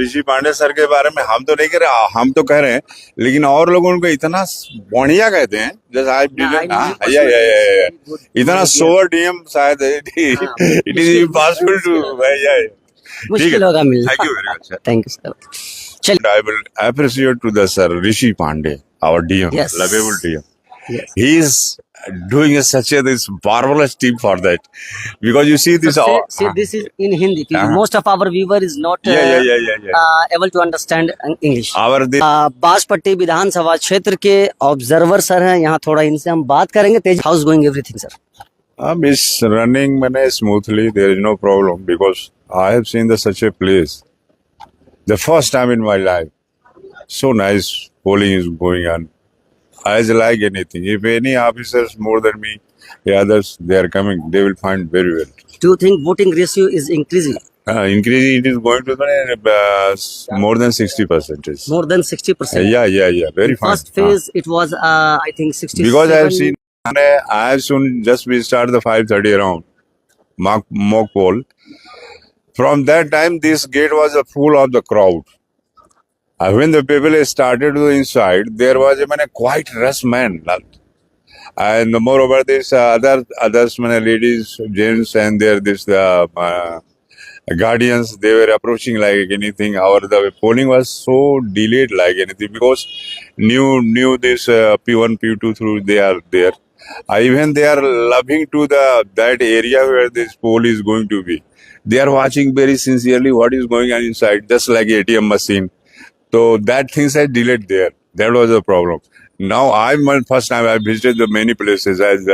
ऋषि Pandey sir के बारे में हम तो नहीं कह रहे, हम तो कह रहे हैं, लेकिन और लोग उनको इतना बढ़िया कहते हैं, जैसे आई इतना सोवर डीएम शायद इट इज इम्पॉसिबल टू। मुश्किल होगा मिलना। Thank you very much. Thank you sir. चलिए। I will appreciate to the sir Rishi Pandey, our DM, Yes. lovable DM. Yes. He is doing such a this marvelous team for that, because you see this. Say this is in Hindi. Most of our viewer is not able to understand English. Our this बांसपट्टी विधानसभा क्षेत्र के observer sir हैं यहाँ, थोड़ा इनसे हम बात करेंगे। Tej, how's going everything sir? is running mane smoothly. There is no problem, because I have seen the such a place. The first time in my life, so nice polling is going on. As like anything, if any officers more than me, the others they are coming, they will find very well. Do you think voting ratio is increasing? Increasing, it is going to more than 60%. More than 60%. Yeah. Very fast. First phase it was I think 67. Because I have seen, I have soon just we start the 5:30 around mock poll. From that time, this gate was full of the crowd. When the people started to inside, there was a quite rush man. And moreover, this others ladies, gents, and there this guardians, they were approaching like anything. The polling was so delayed like anything, because new this P1, P2 through they are there. Even they are loving to that area where this poll is going to be. They are watching very sincerely what is going on inside, just like ATM machine. So that things are delayed there. That was the problem. Now first time I visited the many places as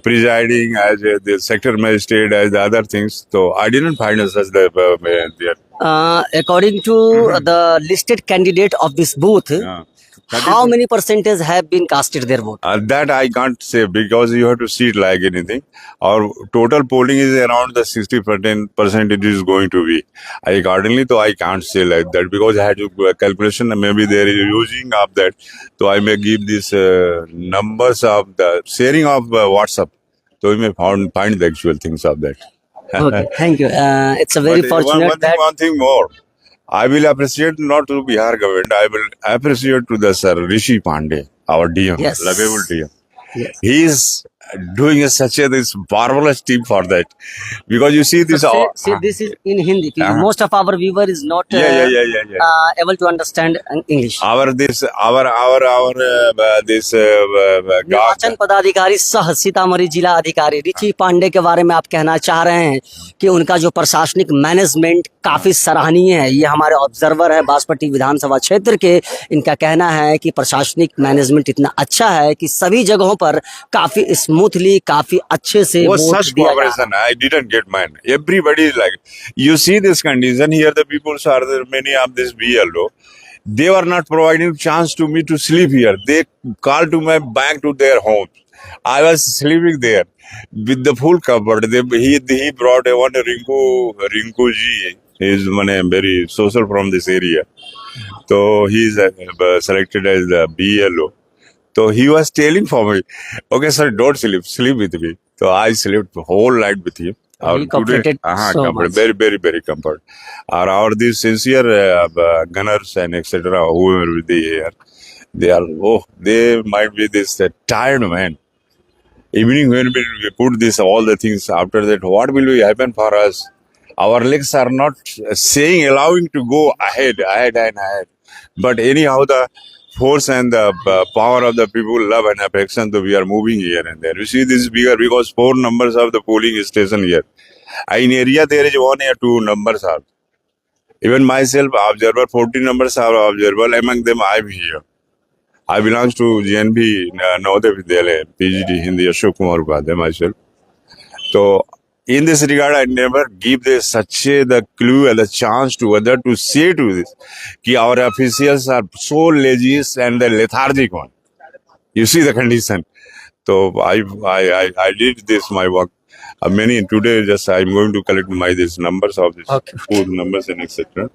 presiding, as the sector magistrate, as the other things. So I didn't find such there. According to the listed candidate of this booth, how many percentage have been casted their vote? That I can't say, because you have to see it like anything. Our total polling is around the 60% it is going to be. Accordingly, so I can't say like that, because I had to calculation. Maybe they are using of that. So I may give these numbers of the sharing of WhatsApp. So we may find the actual things of that. Okay, thank you. It's a very fortunate one thing more. I will appreciate not to Bihar government. I will appreciate to the sir Rishi Pandey, our DM, Yes. lovable DM. Yes. He is doing such a this marvelous team for that, because you see this. Say this is in Hindi. Most of our viewer is not able to understand English. this निर्वाचन पदाधिकारी सह सीतामढ़ी जिला अधिकारी Richie Pandey के बारे में आप कहना चाह रहे हैं कि उनका जो प्रशासनिक मैनेजमेंट काफी सराहनीय है। ये हमारे ऑब्जर्वर है बांसपट्टी विधानसभा क्षेत्र के। इनका कहना है कि प्रशासनिक मैनेजमेंट इतना अच्छा है कि सभी जगहों पर काफी स्मूथली, काफी अच्छे से वोट दिया जा रहा है। I didn't get mine. Everybody is like, you see this condition here. The people are there. Many of this BLO. They were not providing chance to me to sleep here. They called to my back to their homes. I was sleeping there with the full cover. He brought one Rinku ji. He is very social from this area. So he is selected as the BLO. So he was telling for me, okay sir, don't sleep with me. So I slept the whole night with him. He comforted so much. Very comfort. Our these sincere gunners and etc. whoever will be here, they might be this tired man. Evening when we put this all the things, after that what will be happen for us? Our legs are not allowing to go ahead. But anyhow, the force and the power of the people, love and affection, so we are moving here and there. You see this is bigger because 4 numbers of the polling station here. In area there is 1 or 2 numbers are. Even myself, observer, 40 numbers are observable. Among them, I am here. I belong to GNB Navodaya Vidyalaya, PGD Hindi, Ashok Kumar Upadhyay myself. So in this regard, I never give the clue and the chance to other to say to this, कि our officials are so lazy and the lethargic one. You see the condition. So I did this my work. Today just I'm going to collect these numbers of this food numbers and etc.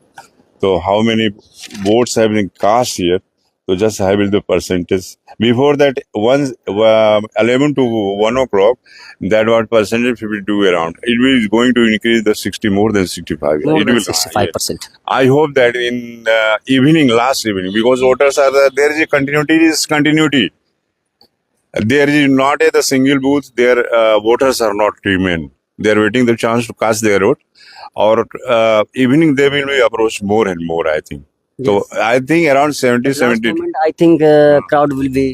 So how many votes have been cast here? तो just I will the percentage. Before that, once 11 to 1 o'clock, that what percentage will do around. It will going to increase the 60 more than 65. More It than will 65%. I hope that in evening, last evening, because voters are there is a continuity. There is not a the single booth. Their voters are not remain. They are waiting the chance to cast their vote. Or evening they will be approached more and more. I think. So Yes. I think around 70, Last 70. moment, I think crowd will be.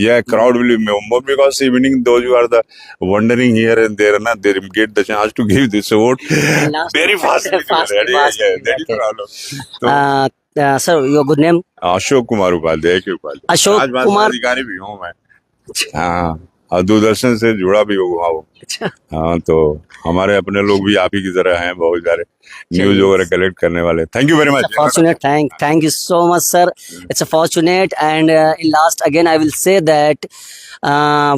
Yeah, crowd will be more because evening those who are the wandering here and there, na, they will get the chance to give this vote Last very fast. fast, Yeah, fast. yeah, that is the problem. So, Sir, your good name? Ashok Kumar Upadhyay के उपाध्याय अशोक राजभाषा कुमार। अधिकारी भी हूँ मैं। हाँ, और दूरदर्शन से जुड़ा भी हुआ हूँ। अच्छा। हाँ, तो हमारे अपने लोग भी आप ही की तरह हैं, बहुत सारे न्यूज चलिए। वगैरह कलेक्ट करने वाले। Thank you very It's much. a fortunate. Thank you so much, sir. It's a fortunate, and in last again, I will say that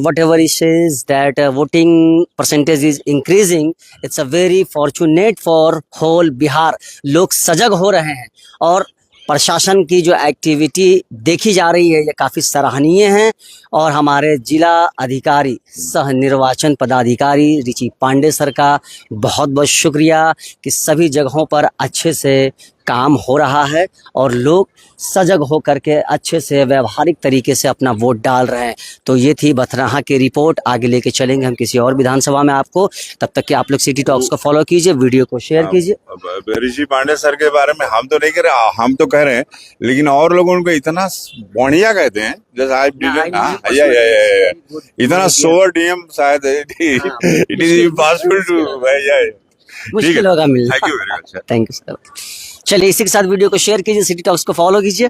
whatever he says that voting percentage is increasing. It's a very fortunate for whole Bihar. लोग सजग हो रहे हैं और प्रशासन की जो activity देखी जा रही है ये काफ़ी सराहनीय है और हमारे जिला अधिकारी सह निर्वाचन पदाधिकारी रिची पांडे सर का बहुत बहुत शुक्रिया कि सभी जगहों पर अच्छे से काम हो रहा है और लोग सजग हो करके अच्छे से व्यवहारिक तरीके से अपना वोट डाल रहे हैं। तो ये थी बथनाहा की रिपोर्ट। आगे लेके चलेंगे हम किसी और विधानसभा में आपको। तब तक कि आप लोग सिटी टॉक्स को फॉलो कीजिए, वीडियो को शेयर कीजिए। अब ऋषि पांडे सर के बारे में हम तो नहीं कह रहे, हम तो कह रहे हैं, लेकिन और लोग उनको इतना बढ़िया कहते हैं जैसे इतना सोवर डीएम शायद इट इज इम्पॉसिबल टू। मुश्किल होगा मिलना। Thank you very much. Thank you sir. चलिए इसी के साथ वीडियो को शेयर कीजिए, सिटी टॉक्स को फॉलो कीजिए।